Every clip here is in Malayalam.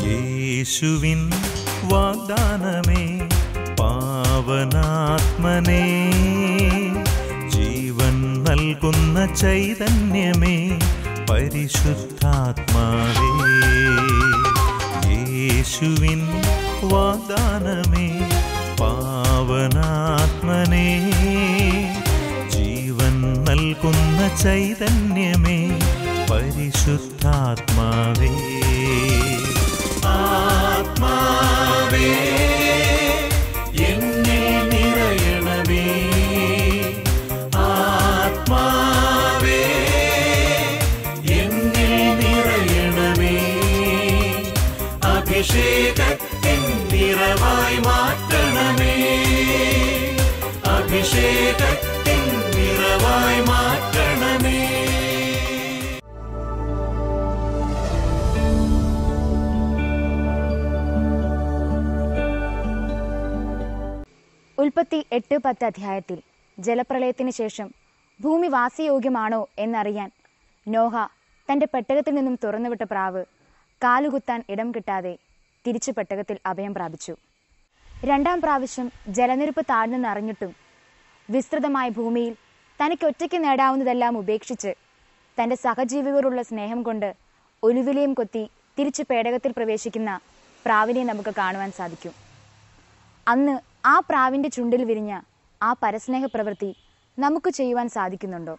യേശുവിൻ വാഗ്ദാനമേ പാവനാത്മനേ, ജീവൻ നൽകുന്ന ചൈതന്യമേ പരിശുദ്ധാത്മാവേ. യേശുവിൻ വാഗ്ദാനമേ പാവനാത്മനേ, ജീവൻ നൽകുന്ന ചൈതന്യമേ പരിശുദ്ധാത്മാവേ. ആത്മാവേ എന്നിൽ നിറയണമേ, ആത്മാവേ എന്നിൽ നിറയണമേ, അഭിഷേകത്തിൻ നിറവായി മാറ്റണമേ, അഭിഷേകത്തിൻ നിറവായി മാറ്റണമേ. ഉൽപ്പത്തി 8-10 അധ്യായത്തിൽ ജലപ്രളയത്തിന് ശേഷം ഭൂമി വാസയോഗ്യമാണോ എന്നറിയാൻ നോഹ തന്റെ പെട്ടകത്തിൽ നിന്നും തുറന്നുവിട്ട പ്രാവ് കാലുകുത്താൻ ഇടം കിട്ടാതെ തിരിച്ചു പെട്ടകത്തിൽ അഭയം പ്രാപിച്ചു. 2ാം പ്രാവശ്യം ജലനിരപ്പ് താഴ്ന്നെന്നറിഞ്ഞിട്ടും വിസ്തൃതമായ ഭൂമിയിൽ തനിക്ക് ഒറ്റയ്ക്ക് നേടാവുന്നതെല്ലാം ഉപേക്ഷിച്ച് തന്റെ സഹജീവികളോടുള്ള സ്നേഹം കൊണ്ട് ഒലിവിലയും കൊത്തി തിരിച്ചു പേടകത്തിൽ പ്രവേശിക്കുന്ന പ്രാവിനെ നമുക്ക് കാണുവാൻ സാധിക്കും. അന്ന് ആ പ്രാവിന്റെ ചുണ്ടിൽ വിരിഞ്ഞ ആ പരസ്നേഹ പ്രവൃത്തി നമുക്ക് ചെയ്യുവാൻ സാധിക്കുന്നുണ്ടോ?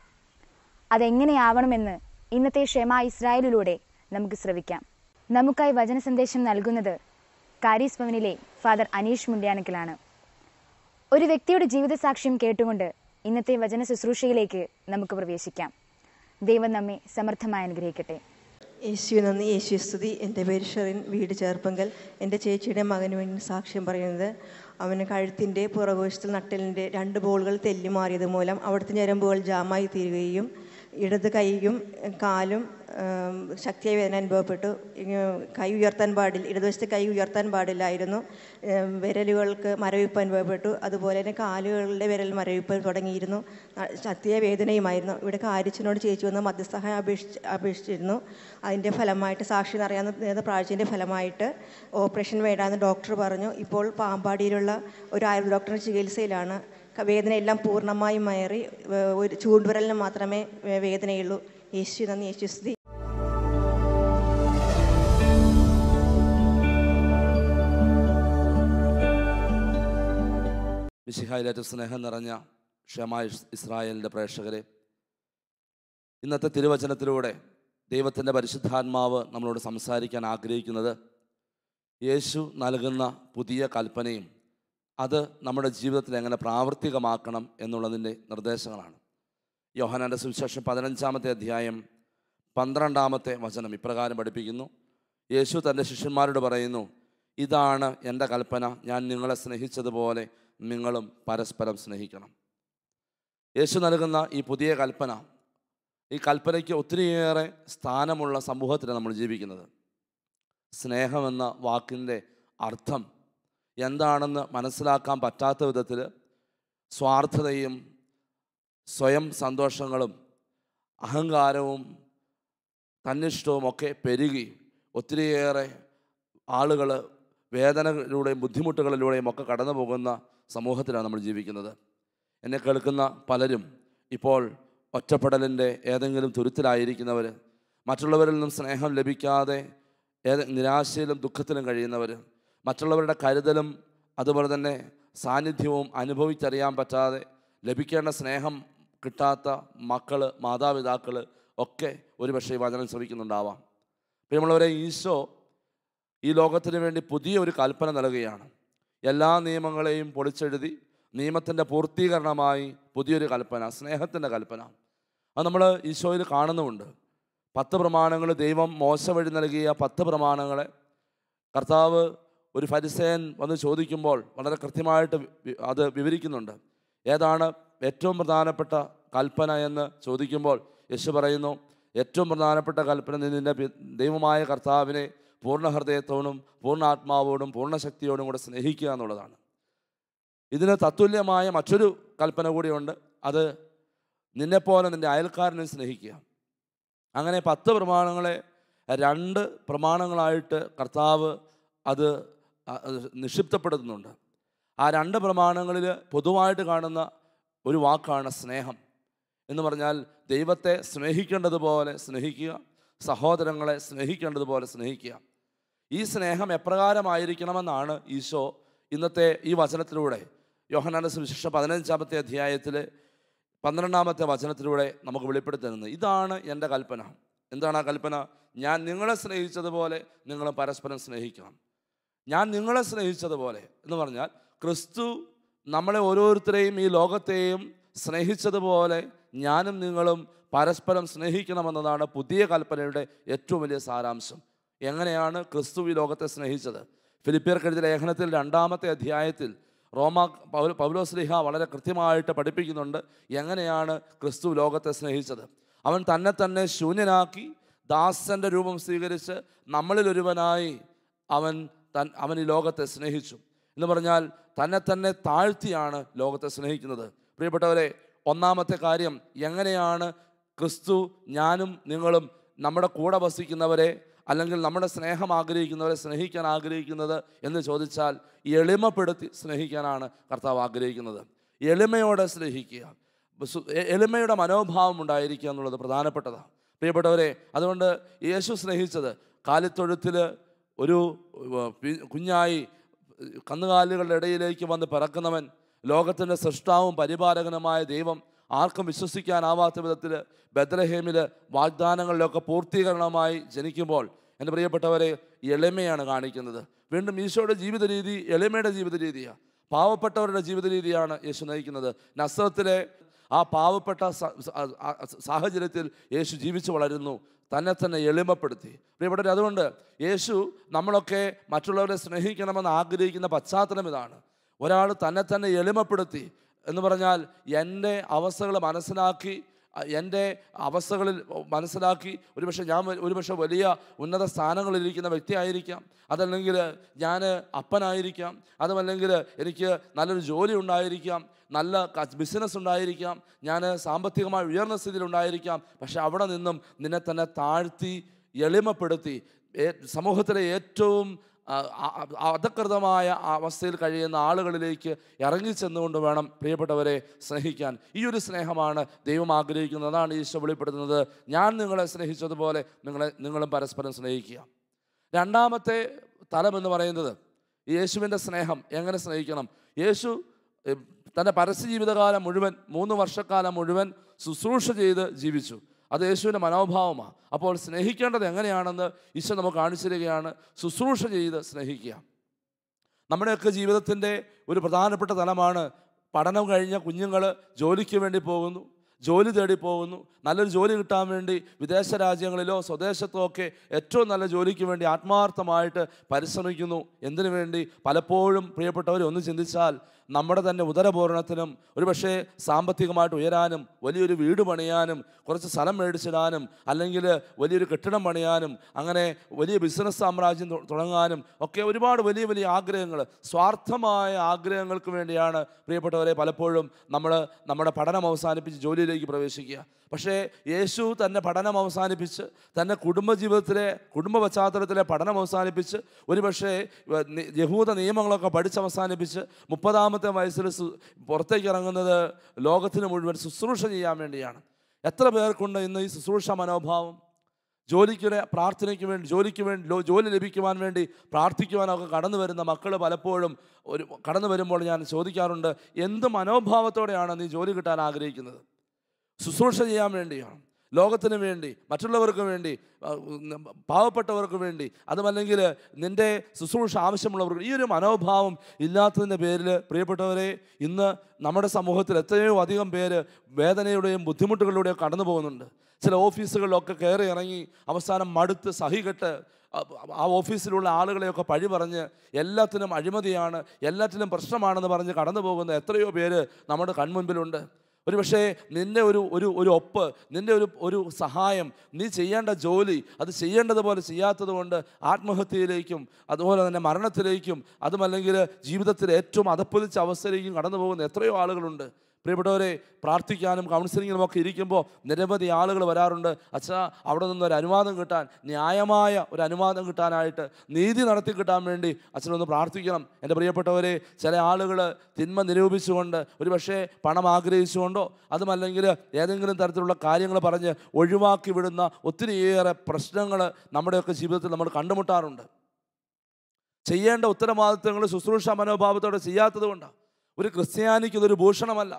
അതെങ്ങനെയാവണമെന്ന് ഇന്നത്തെ ഷെമ ഇസ്രായേലിലൂടെ നമുക്ക് ശ്രവിക്കാം. നമുക്കായി വചന സന്ദേശം നൽകുന്നത് കാരീസ് ഭവനിലെ ഫാദർ അനീഷ് മുണ്ടിയാനക്കലാണ്. ഒരു വ്യക്തിയുടെ ജീവിതസാക്ഷ്യം കേട്ടുകൊണ്ട് ഇന്നത്തെ വചന ശുശ്രൂഷയിലേക്ക് നമുക്ക് പ്രവേശിക്കാം. ദൈവം നമ്മെ സമർത്ഥമായി അനുഗ്രഹിക്കട്ടെ. യേശു നന്ദി, യേശു സ്തുതി. എൻ്റെ പേര് ഷെറിൻ, വീട് ചേർപ്പങ്കൽ. എൻ്റെ ചേച്ചിയുടെ മകന് വേണ്ടി സാക്ഷ്യം പറയുന്നത്, അവന് കഴുത്തിൻ്റെ പുറകുവശത്തിൽ നട്ടലിൻ്റെ 2 ബോളുകൾ തെല്ലിമാറിയത് മൂലം അവിടുത്തെ ഞരമ്പുകൾ ജാമായി തീരുകയും ഇടത് കൈയും കാലും ശക്തിയായ വേദന അനുഭവപ്പെട്ടു. കൈ ഉയർത്താൻ ഇടതുവശത്തെ കൈ ഉയർത്താൻ പാടില്ലായിരുന്നു. വിരലുകൾക്ക് മരവിപ്പ് അനുഭവപ്പെട്ടു. അതുപോലെ തന്നെ കാലുകളുടെ വിരൽ മരവിപ്പ് തുടങ്ങിയിരുന്നു. ശക്തിയായ വേദനയുമായിരുന്നു. ഇവിടെ കാരിച്ചനോട് ചേച്ചി വന്ന് മധ്യസ്ഥസഹായം അപേക്ഷിച്ചിരുന്നു. അതിൻ്റെ ഫലമായിട്ട് സാക്ഷി അറിയാവുന്ന പ്രാഴ്ചൻ്റെ ഫലമായിട്ട് ഓപ്പറേഷൻ വേണ്ടാന്ന് ഡോക്ടർ പറഞ്ഞു. ഇപ്പോൾ പാമ്പാടിയിലുള്ള ഒരു ആയുർവേദ ഡോക്ടറുടെ ചികിത്സയിലാണ്. വേദനയെല്ലാം പൂർണ്ണമായും മാറി. ഒരു ചൂണ്ടുവിരലിന് മാത്രമേ വേദനയുള്ളൂ. യേശു നന്ദി, യേശു സ്തുതി. മിശിഹായിലേറ്റ സ്നേഹം നിറഞ്ഞ ഷെമ ഇസ്രായേലിൻ്റെ പ്രേക്ഷകരെ, ഇന്നത്തെ തിരുവചനത്തിലൂടെ ദൈവത്തിൻ്റെ പരിശുദ്ധാത്മാവ് നമ്മളോട് സംസാരിക്കാൻ ആഗ്രഹിക്കുന്നത് യേശു നൽകുന്ന പുതിയ കൽപ്പനയും അത് നമ്മുടെ ജീവിതത്തിൽ എങ്ങനെ പ്രാവർത്തികമാക്കണം എന്നുള്ളതിൻ്റെ നിർദ്ദേശങ്ങളാണ്. യോഹന്നാൻ്റെ സുവിശേഷം 15-ാമത്തെ അധ്യായം 12-ാമത്തെ വചനം ഇപ്രകാരം പഠിപ്പിക്കുന്നു. യേശു തൻ്റെ ശിഷ്യന്മാരോട് പറയുന്നു, ഇതാണ് എൻ്റെ കൽപ്പന, ഞാൻ നിങ്ങളെ സ്നേഹിച്ചതുപോലെ നിങ്ങളും പരസ്പരം സ്നേഹിക്കണം. യേശു നൽകുന്ന ഈ പുതിയ കൽപ്പന, ഈ കൽപ്പനയ്ക്ക് ഒത്തിരിയേറെ സ്ഥാനമുള്ള സമൂഹത്തിലാണ് നമ്മൾ ജീവിക്കുന്നത്. സ്നേഹമെന്ന വാക്കിൻ്റെ അർത്ഥം എന്താണെന്ന് മനസ്സിലാക്കാൻ പറ്റാത്ത വിധത്തിൽ സ്വാർത്ഥതയും സ്വയം സന്തോഷങ്ങളും അഹങ്കാരവും തന്നിഷ്ടവും ഒക്കെ പെരുകി ഒത്തിരിയേറെ ആളുകൾ വേദനകളിലൂടെയും ബുദ്ധിമുട്ടുകളിലൂടെയും ഒക്കെ കടന്നു പോകുന്ന സമൂഹത്തിലാണ് നമ്മൾ ജീവിക്കുന്നത്. എന്നെ കേൾക്കുന്ന പലരും ഇപ്പോൾ ഒറ്റപ്പെടലിൻ്റെ ഏതെങ്കിലും തുരുത്തിലായിരിക്കുന്നവർ, മറ്റുള്ളവരിൽ നിന്നും സ്നേഹം ലഭിക്കാതെ നിരാശയിലും ദുഃഖത്തിലും കഴിയുന്നവർ, മറ്റുള്ളവരുടെ കരുതലും അതുപോലെ തന്നെ സാന്നിധ്യവും അനുഭവിച്ചറിയാൻ പറ്റാതെ ലഭിക്കേണ്ട സ്നേഹം കിട്ടാത്ത മക്കൾ, മാതാപിതാക്കൾ ഒക്കെ ഒരുപക്ഷെ ഈ വചനം ശ്രമിക്കുന്നുണ്ടാവാം. പ്രിയമുള്ളവരെ, ഈശോ ഈ ലോകത്തിന് വേണ്ടി പുതിയൊരു കൽപ്പന നൽകുകയാണ്. എല്ലാ നിയമങ്ങളെയും പൊളിച്ചെഴുതി നിയമത്തിൻ്റെ പൂർത്തീകരണമായി പുതിയൊരു കൽപ്പന, സ്നേഹത്തിൻ്റെ കൽപ്പന, അത് നമ്മൾ ഈശോയിൽ കാണുന്നുമുണ്ട്. 10 പ്രമാണങ്ങൾ, ദൈവം മോശ വഴി നൽകിയ 10 പ്രമാണങ്ങളെ കർത്താവ് ഒരു ഫരിസേയൻ വന്ന് ചോദിക്കുമ്പോൾ വളരെ കൃത്യമായിട്ട് അത് വിവരിക്കുന്നുണ്ട്. ഏതാണ് ഏറ്റവും പ്രധാനപ്പെട്ട കൽപ്പന എന്ന് ചോദിക്കുമ്പോൾ യേശു പറയുന്നു, ഏറ്റവും പ്രധാനപ്പെട്ട കൽപ്പന നിന്റെ ദൈവമായ കർത്താവിനെ പൂർണ്ണ ഹൃദയത്തോടും പൂർണ്ണ ആത്മാവോടും പൂർണ്ണ ശക്തിയോടും കൂടെ സ്നേഹിക്കുക എന്നുള്ളതാണ്. ഇതിന് തത്തുല്യമായ മറ്റൊരു കൽപ്പന കൂടിയുണ്ട്. അത് നിന്നെപ്പോലെ നിൻ്റെ അയൽക്കാരനെ സ്നേഹിക്കുക. അങ്ങനെ 10 പ്രമാണങ്ങളെ 2 പ്രമാണങ്ങളായിട്ട് കർത്താവ് അത് നിക്ഷിപ്തപ്പെടുത്തുന്നുണ്ട്. ആ 2 പ്രമാണങ്ങളിൽ പൊതുവായിട്ട് കാണുന്ന ഒരു വാക്കാണ് സ്നേഹം എന്ന് പറഞ്ഞാൽ ദൈവത്തെ സ്നേഹിക്കേണ്ടതുപോലെ സ്നേഹിക്കുക, സഹോദരങ്ങളെ സ്നേഹിക്കേണ്ടതുപോലെ സ്നേഹിക്കുക. ഈ സ്നേഹം എപ്രകാരമായിരിക്കണമെന്നാണ് ഈശോ ഇന്നത്തെ ഈ വചനത്തിലൂടെ യോഹന്നാന്റെ സുവിശേഷം 15-ാമത്തെ അധ്യായത്തിൽ 12-ാമത്തെ വചനത്തിലൂടെ നമുക്ക് വെളിപ്പെടുത്തുന്നത്. ഇതാണ് എൻ്റെ കൽപ്പന. എന്താണ് ആ കൽപ്പന? ഞാൻ നിങ്ങളെ സ്നേഹിച്ചതുപോലെ നിങ്ങൾ പരസ്പരം സ്നേഹിക്കണം. ഞാൻ നിങ്ങളെ സ്നേഹിച്ചതുപോലെ എന്ന് പറഞ്ഞാൽ ക്രിസ്തു നമ്മളെ ഓരോരുത്തരെയും ഈ ലോകത്തെയും സ്നേഹിച്ചതുപോലെ ഞാനും നിങ്ങളും പരസ്പരം സ്നേഹിക്കണമെന്നതാണ് പുതിയ കൽപ്പനയുടെ ഏറ്റവും വലിയ സാരാംശം. എങ്ങനെയാണ് ക്രിസ്തു ഈ ലോകത്തെ സ്നേഹിച്ചത്? ഫിലിപ്പിയർക്ക് എഴുതിയ ലേഖനത്തിൽ 2-ാമത്തെ അധ്യായത്തിൽ പൗലോസ്ലീഹ വളരെ കൃത്യമായിട്ട് പഠിപ്പിക്കുന്നുണ്ട് എങ്ങനെയാണ് ക്രിസ്തു ലോകത്തെ സ്നേഹിച്ചത്. അവൻ തന്നെ ശൂന്യനാക്കി ദാസൻ്റെ രൂപം സ്വീകരിച്ച് നമ്മളിലൊരുവനായി അവൻ ഈ ലോകത്തെ സ്നേഹിച്ചു എന്ന് പറഞ്ഞാൽ തന്നെ താഴ്ത്തിയാണ് ലോകത്തെ സ്നേഹിക്കുന്നത്. പ്രിയപ്പെട്ടവരെ, ഒന്നാമത്തെ കാര്യം, എങ്ങനെയാണ് ക്രിസ്തു ഞാനും നിങ്ങളും നമ്മുടെ കൂടെ വസിക്കുന്നവരെ അല്ലെങ്കിൽ നമ്മുടെ സ്നേഹം ആഗ്രഹിക്കുന്നവരെ സ്നേഹിക്കാൻ ആഗ്രഹിക്കുന്നത് എന്ന് ചോദിച്ചാൽ എളിമപ്പെടുത്തി സ്നേഹിക്കാനാണ് കർത്താവ് ആഗ്രഹിക്കുന്നത്. എളിമയോടെ സ്നേഹിക്കുക, എളിമയുടെ മനോഭാവം ഉണ്ടായിരിക്കുക എന്നുള്ളത് പ്രധാനപ്പെട്ടതാണ് പ്രിയപ്പെട്ടവരെ. അതുകൊണ്ട് യേശു സ്നേഹിച്ചത് കാലിത്തൊഴുത്തിൽ ഒരു കുഞ്ഞായി കന്നുകാലികളുടെ ഇടയിലേക്ക് വന്ന് പിറക്കുന്നവൻ, ലോകത്തിൻ്റെ സൃഷ്ടാവും പരിപാലകനുമായ ദൈവം ആർക്കും വിശ്വസിക്കാനാവാത്ത വിധത്തിൽ ബെത്ലഹേമിൽ വാഗ്ദാനങ്ങളിലൊക്കെ പൂർത്തീകരണമായി ജനിക്കുമ്പോൾ എൻ്റെ പ്രിയപ്പെട്ടവരെ എളിമയാണ് കാണിക്കുന്നത്. വീണ്ടും ഈശോയുടെ ജീവിത രീതി എളിമയുടെ ജീവിത രീതിയാണ്, പാവപ്പെട്ടവരുടെ ജീവിത രീതിയാണ് യേശു നയിക്കുന്നത്. നസ്രത്തിലെ ആ പാവപ്പെട്ട സാഹചര്യത്തിൽ യേശു ജീവിച്ചു വളരുന്നു, തന്നെ എളിമപ്പെടുത്തി പ്രിയപ്പെട്ടവരെ. അതുകൊണ്ട് യേശു നമ്മളൊക്കെ മറ്റുള്ളവരെ സ്നേഹിക്കണമെന്ന് ആഗ്രഹിക്കുന്ന പശ്ചാത്തലം ഇതാണ്. ഒരാൾ തന്നെ എളിമപ്പെടുത്തി എന്ന് പറഞ്ഞാൽ എൻ്റെ അവസ്ഥകൾ മനസ്സിലാക്കി, എൻ്റെ അവസ്ഥകളിൽ മനസ്സിലാക്കി ഞാൻ ഒരുപക്ഷെ വലിയ ഉന്നത സ്ഥാനങ്ങളിലിരിക്കുന്ന വ്യക്തിയായിരിക്കാം, അതല്ലെങ്കിൽ ഞാൻ അപ്പനായിരിക്കാം, അതുമല്ലെങ്കിൽ എനിക്ക് നല്ലൊരു ജോലി ഉണ്ടായിരിക്കാം, നല്ല ബിസിനസ് ഉണ്ടായിരിക്കാം, ഞാൻ സാമ്പത്തികമായി ഉയർന്ന സ്ഥിതിയിലുണ്ടായിരിക്കാം. പക്ഷെ അവിടെ നിന്നും നിന്നെ തന്നെ താഴ്ത്തി എളിമപ്പെടുത്തി സമൂഹത്തിലെ ഏറ്റവും അധകൃതമായ അവസ്ഥയിൽ കഴിയുന്ന ആളുകളിലേക്ക് ഇറങ്ങിച്ചെന്നുകൊണ്ട് വേണം പ്രിയപ്പെട്ടവരെ സ്നേഹിക്കാൻ. ഈ ഒരു സ്നേഹമാണ് ദൈവം ആഗ്രഹിക്കുന്നത്. അതാണ് ഈശോ വെളിപ്പെടുത്തുന്നത്, ഞാൻ നിങ്ങളെ സ്നേഹിച്ചതുപോലെ നിങ്ങളും പരസ്പരം സ്നേഹിക്കുക. രണ്ടാമത്തെ തലം എന്ന് പറയുന്നത് യേശുവിൻ്റെ സ്നേഹം എങ്ങനെ സ്നേഹിക്കണം. യേശു തൻ്റെ പരസ്യ ജീവിതകാലം മുഴുവൻ 3 വർഷക്കാലം മുഴുവൻ ശുശ്രൂഷ ചെയ്ത് ജീവിച്ചു. അത് യേശുവിൻ്റെ മനോഭാവമാണ്. അപ്പോൾ സ്നേഹിക്കേണ്ടത് എങ്ങനെയാണെന്ന് ഈശോ നമുക്ക് കാണിച്ചു തരികയാണ്. ശുശ്രൂഷ ചെയ്ത് സ്നേഹിക്കുക. നമ്മുടെയൊക്കെ ജീവിതത്തിൻ്റെ ഒരു പ്രധാനപ്പെട്ട തലമാണ് പഠനം കഴിഞ്ഞ കുഞ്ഞുങ്ങൾ ജോലിക്ക് വേണ്ടി പോകുന്നു, ജോലി തേടി പോകുന്നു. നല്ലൊരു ജോലി കിട്ടാൻ വേണ്ടി വിദേശ രാജ്യങ്ങളിലോ സ്വദേശത്തോ ഒക്കെ ഏറ്റവും നല്ല ജോലിക്ക് വേണ്ടി ആത്മാർത്ഥമായിട്ട് പരിശ്രമിക്കുന്നു. എന്തിനു വേണ്ടി? പലപ്പോഴും പ്രിയപ്പെട്ടവർ ഒന്ന് ചിന്തിച്ചാൽ നമ്മുടെ തന്നെ ഉദരപൂരണത്തിനും ഒരുപക്ഷെ സാമ്പത്തികമായിട്ട് ഉയരാനും വലിയൊരു വീട് പണിയാനും കുറച്ച് സ്ഥലം മേടിച്ചിടാനും അല്ലെങ്കിൽ വലിയൊരു കെട്ടിടം പണിയാനും അങ്ങനെ വലിയ ബിസിനസ് സാമ്രാജ്യം തുടങ്ങാനും ഒക്കെ ഒരുപാട് വലിയ വലിയ ആഗ്രഹങ്ങൾ, സ്വാർത്ഥമായ ആഗ്രഹങ്ങൾക്ക് വേണ്ടിയാണ് പ്രിയപ്പെട്ടവരെ പലപ്പോഴും നമ്മുടെ പഠനം അവസാനിപ്പിച്ച് ജോലിയിലേക്ക് പ്രവേശിക്കുക. പക്ഷേ യേശു തന്നെ പഠനം അവസാനിപ്പിച്ച് തന്നെ കുടുംബ പശ്ചാത്തലത്തിലെ പഠനം അവസാനിപ്പിച്ച് ഒരുപക്ഷെ യഹൂദ നിയമങ്ങളൊക്കെ പഠിച്ചവസാനിപ്പിച്ച് 30-ാമത്തെ വയസ്സിൽ പുറത്തേക്ക് ഇറങ്ങുന്നത് ലോകത്തിന് മുഴുവൻ ശുശ്രൂഷ ചെയ്യാൻ വേണ്ടിയാണ്. എത്ര പേർക്കുണ്ട് ഇന്ന് ഈ ശുശ്രൂഷ മനോഭാവം? പ്രാർത്ഥനയ്ക്ക് വേണ്ടി ജോലി ലഭിക്കുവാൻ വേണ്ടി പ്രാർത്ഥിക്കുവാനൊക്കെ കടന്നു വരുന്ന മക്കൾ പലപ്പോഴും കടന്നു വരുമ്പോൾ ഞാൻ ചോദിക്കാറുണ്ട്, എന്ത് മനോഭാവത്തോടെയാണ് നീ ജോലി കിട്ടാൻ ആഗ്രഹിക്കുന്നത്? ശുശ്രൂഷ ചെയ്യാൻ വേണ്ടിയാണ്, ലോകത്തിന് വേണ്ടി, മറ്റുള്ളവർക്ക് വേണ്ടി, പാവപ്പെട്ടവർക്ക് വേണ്ടി, അതുമല്ലെങ്കിൽ നിൻ്റെ ശുശ്രൂഷ ആവശ്യമുള്ളവർക്ക്. ഈ ഒരു മനോഭാവം ഇല്ലാത്തതിൻ്റെ പേരിൽ പ്രിയപ്പെട്ടവരെ ഇന്ന് നമ്മുടെ സമൂഹത്തിൽ എത്രയോ അധികം പേര് വേദനയുടെയും ബുദ്ധിമുട്ടുകളുടെയും കടന്നു പോകുന്നുണ്ട്. ചില ഓഫീസുകളിലൊക്കെ കയറി ഇറങ്ങി അവസാനം മടുത്ത് സഹികെട്ട് ആ ഓഫീസിലുള്ള ആളുകളെയൊക്കെ പഴി പറഞ്ഞ് എല്ലാത്തിനും അഴിമതിയാണ്, എല്ലാത്തിനും പ്രശ്നമാണെന്ന് പറഞ്ഞ് കടന്നു പോകുന്ന എത്രയോ പേര് നമ്മുടെ കൺമുൻപിലുണ്ട്. ഒരുപക്ഷേ നിൻ്റെ ഒരു ഒപ്പ്, നിൻ്റെ ഒരു സഹായം, നീ ചെയ്യേണ്ട ജോലി അത് ചെയ്യേണ്ടതുപോലെ ചെയ്യാത്തത് കൊണ്ട് ആത്മഹത്യയിലേക്കും അതുപോലെ തന്നെ മരണത്തിലേക്കും അതുമല്ലെങ്കിൽ ജീവിതത്തിലെ ഏറ്റവും അധപ്പതിച്ച അവസ്ഥയിലേക്കും കടന്നു പോകുന്ന എത്രയോ ആളുകളുണ്ട്. പ്രിയപ്പെട്ടവരെ, പ്രാർത്ഥിക്കാനും കൗൺസിലിങ്ങിനും ഒക്കെ ഇരിക്കുമ്പോൾ നിരവധി ആളുകൾ വരാറുണ്ട്. അച്ഛാ, അവിടെ നിന്നൊരു അനുവാദം കിട്ടാൻ, ന്യായമായ ഒരു അനുവാദം കിട്ടാനായിട്ട്, നീതി നടത്തി കിട്ടാൻ വേണ്ടി അച്ഛനൊന്ന് പ്രാർത്ഥിക്കണം. എൻ്റെ പ്രിയപ്പെട്ടവരെ, ചില ആളുകൾ തിന്മ നിരൂപിച്ചുകൊണ്ട്, ഒരു പക്ഷേ പണം ആഗ്രഹിച്ചുകൊണ്ടോ അതുമല്ലെങ്കിൽ ഏതെങ്കിലും തരത്തിലുള്ള കാര്യങ്ങൾ പറഞ്ഞ് ഒഴിവാക്കി വിടുന്ന ഒത്തിരിയേറെ പ്രശ്നങ്ങൾ നമ്മുടെയൊക്കെ ജീവിതത്തിൽ നമ്മൾ കണ്ടുമുട്ടാറുണ്ട്. ചെയ്യേണ്ട ഉത്തരവാദിത്തങ്ങൾ ശുശ്രൂഷ മനോഭാവത്തോടെ ചെയ്യാത്തത് കൊണ്ടാണ്. ഒരു ക്രിസ്ത്യാനിക്ക് ഇതൊരു ഭൂഷണമല്ല.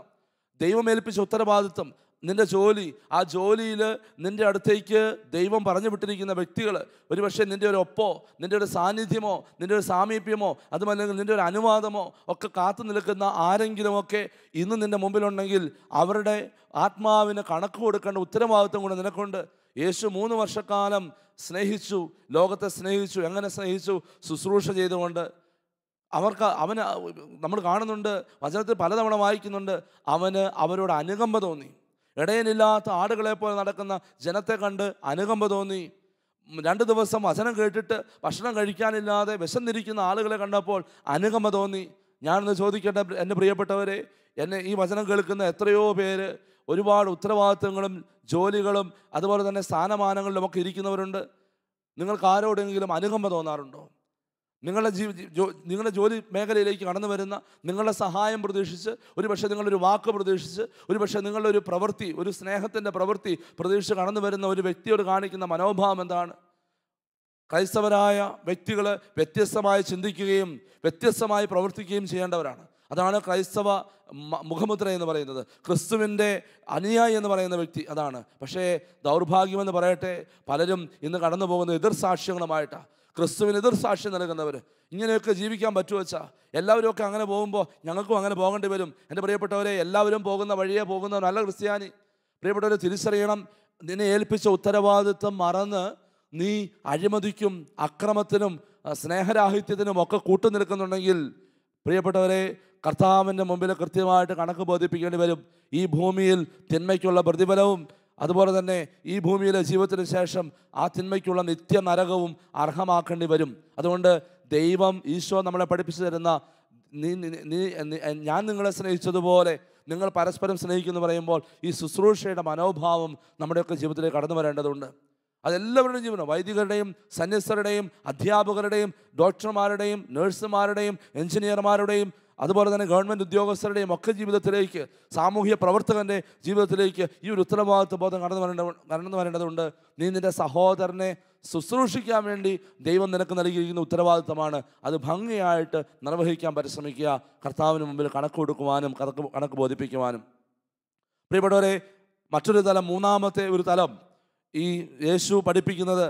ദൈവമേൽപ്പിച്ച ഉത്തരവാദിത്വം, നിൻ്റെ ജോലി, ആ ജോലിയിൽ നിൻ്റെ അടുത്തേക്ക് ദൈവം പറഞ്ഞു വിട്ടിരിക്കുന്ന വ്യക്തികൾ, ഒരുപക്ഷെ നിൻ്റെ ഒരു ഒപ്പോ, നിൻ്റെ ഒരു സാന്നിധ്യമോ, നിൻ്റെ ഒരു സാമീപ്യമോ അതുമല്ലെങ്കിൽ നിൻ്റെ ഒരു അനുവാദമോ ഒക്കെ കാത്തു നിൽക്കുന്ന ആരെങ്കിലുമൊക്കെ ഇന്ന് നിൻ്റെ മുമ്പിലുണ്ടെങ്കിൽ അവരുടെ ആത്മാവിന് കണക്ക് കൊടുക്കേണ്ട ഉത്തരവാദിത്വം കൂടെ നിനക്കുണ്ട്. യേശു 3 വർഷക്കാലം സ്നേഹിച്ചു, ലോകത്തെ സ്നേഹിച്ചു. എങ്ങനെ സ്നേഹിച്ചു? ശുശ്രൂഷ ചെയ്തുകൊണ്ട്. അവന് നമ്മൾ കാണുന്നുണ്ട്, വചനത്തിൽ പലതവണ വായിക്കുന്നുണ്ട്, അവന് അവരോട് അനുകമ്പ തോന്നി. ഇടയനില്ലാത്ത ആടുകളെ പോലെ നടക്കുന്ന ജനത്തെ കണ്ട് അനുകമ്പ തോന്നി. 2 ദിവസം വചനം കേട്ടിട്ട് ഭക്ഷണം കഴിക്കാനില്ലാതെ വിശന്നിരിക്കുന്ന ആളുകളെ കണ്ടപ്പോൾ അനുകമ്പ തോന്നി. ഞാനൊന്ന് ചോദിക്കട്ടെ എൻ്റെ പ്രിയപ്പെട്ടവരെ, എന്നെ ഈ വചനം കേൾക്കുന്ന എത്രയോ പേര് ഒരുപാട് ഉത്തരവാദിത്വങ്ങളും ജോലികളും അതുപോലെ തന്നെ സ്ഥാനമാനങ്ങളിലും ഒക്കെ ഇരിക്കുന്നവരുണ്ട്. നിങ്ങൾക്ക് ആരോടെങ്കിലും അനുകമ്പ തോന്നാറുണ്ടോ? നിങ്ങളുടെ ജോലി മേഖലയിലേക്ക് കടന്നു വരുന്ന നിങ്ങളുടെ സഹായം പ്രതീക്ഷിച്ച്, ഒരുപക്ഷെ നിങ്ങളൊരു വാക്ക് പ്രതീക്ഷിച്ച്, ഒരുപക്ഷെ നിങ്ങളുടെ ഒരു പ്രവൃത്തി, ഒരു സ്നേഹത്തിൻ്റെ പ്രവൃത്തി പ്രതീക്ഷിച്ച് കടന്നു വരുന്ന ഒരു വ്യക്തിയോട് കാണിക്കുന്ന മനോഭാവം എന്താണ്? ക്രൈസ്തവരായ വ്യക്തികൾ വ്യത്യസ്തമായി ചിന്തിക്കുകയും വ്യത്യസ്തമായി പ്രവർത്തിക്കുകയും ചെയ്യേണ്ടവരാണ്. അതാണ് ക്രൈസ്തവ മുഖമുദ്ര എന്ന് പറയുന്നത്. ക്രിസ്തുവിൻ്റെ അനുയായി എന്ന് പറയുന്ന വ്യക്തി അതാണ്. പക്ഷേ ദൗർഭാഗ്യമെന്ന് പറയട്ടെ, പലരും ഇന്ന് കടന്നു പോകുന്ന എതിർസാക്ഷ്യങ്ങളുമായിട്ടാണ്. ക്രിസ്തുവിന് എതിർസാക്ഷ്യം നൽകുന്നവർ. ഇങ്ങനെയൊക്കെ ജീവിക്കാൻ പറ്റുമോ വെച്ചാൽ? എല്ലാവരും ഒക്കെ അങ്ങനെ പോകുമ്പോൾ ഞങ്ങൾക്കും അങ്ങനെ പോകേണ്ടി വരും. എൻ്റെ പ്രിയപ്പെട്ടവരെ, എല്ലാവരും പോകുന്ന വഴിയെ പോകുന്നവരല്ല ക്രിസ്ത്യാനി. പ്രിയപ്പെട്ടവരെ, തിരിച്ചറിയണം, നിന്നെ ഏൽപ്പിച്ച ഉത്തരവാദിത്വം മറന്ന് നീ അഴിമതിക്കും അക്രമത്തിനും സ്നേഹരാഹിത്യത്തിനും ഒക്കെ കൂട്ടുനിൽക്കുന്നുണ്ടെങ്കിൽ, പ്രിയപ്പെട്ടവരെ, കർത്താവിൻ്റെ മുമ്പിൽ കൃത്യമായിട്ട് കണക്ക് ബോധിപ്പിക്കേണ്ടി വരും. ഈ ഭൂമിയിൽ തിന്മയ്ക്കുള്ള പ്രതിഫലവും അതുപോലെ തന്നെ ഈ ഭൂമിയിലെ ജീവിതത്തിന് ശേഷം ആ തിന്മയ്ക്കുള്ള നിത്യ നരകവും അർഹമാക്കേണ്ടി വരും. അതുകൊണ്ട് ദൈവം, ഈശോ നമ്മളെ പഠിപ്പിച്ചു തരുന്ന ഞാൻ നിങ്ങളെ സ്നേഹിച്ചതുപോലെ നിങ്ങൾ പരസ്പരം സ്നേഹിക്കുന്നു പറയുമ്പോൾ ഈ ശുശ്രൂഷയുടെ മനോഭാവം നമ്മുടെയൊക്കെ ജീവിതത്തിലേക്ക് കടന്നു വരേണ്ടതുണ്ട്. അതെല്ലാവരുടെയും ജീവിതം, വൈദികരുടെയും സന്യസ്തരുടെയും അധ്യാപകരുടെയും ഡോക്ടർമാരുടെയും നഴ്സുമാരുടെയും എഞ്ചിനീയർമാരുടെയും അതുപോലെ തന്നെ ഗവൺമെൻറ് ഉദ്യോഗസ്ഥരുടെയും ഒക്കെ ജീവിതത്തിലേക്ക്, സാമൂഹ്യ പ്രവർത്തകൻ്റെ ജീവിതത്തിലേക്ക് ഈ ഒരു ഉത്തരവാദിത്വ ബോധം കടന്നു വരേണ്ടതുണ്ട്. നീ നിൻ്റെ സഹോദരനെ ശുശ്രൂഷിക്കാൻ വേണ്ടി ദൈവം നിനക്ക് നൽകിയിരിക്കുന്ന ഉത്തരവാദിത്വമാണ്. അത് ഭംഗിയായിട്ട് നിർവഹിക്കാൻ പരിശ്രമിക്കുക, കർത്താവിന് മുമ്പിൽ കണക്ക് കൊടുക്കുവാനും കണക്ക് ബോധിപ്പിക്കുവാനും. പ്രിയപ്പെട്ടവരെ, മറ്റൊരു തലം, മൂന്നാമത്തെ ഒരു തലം ഈ യേശു പഠിപ്പിക്കുന്നത്,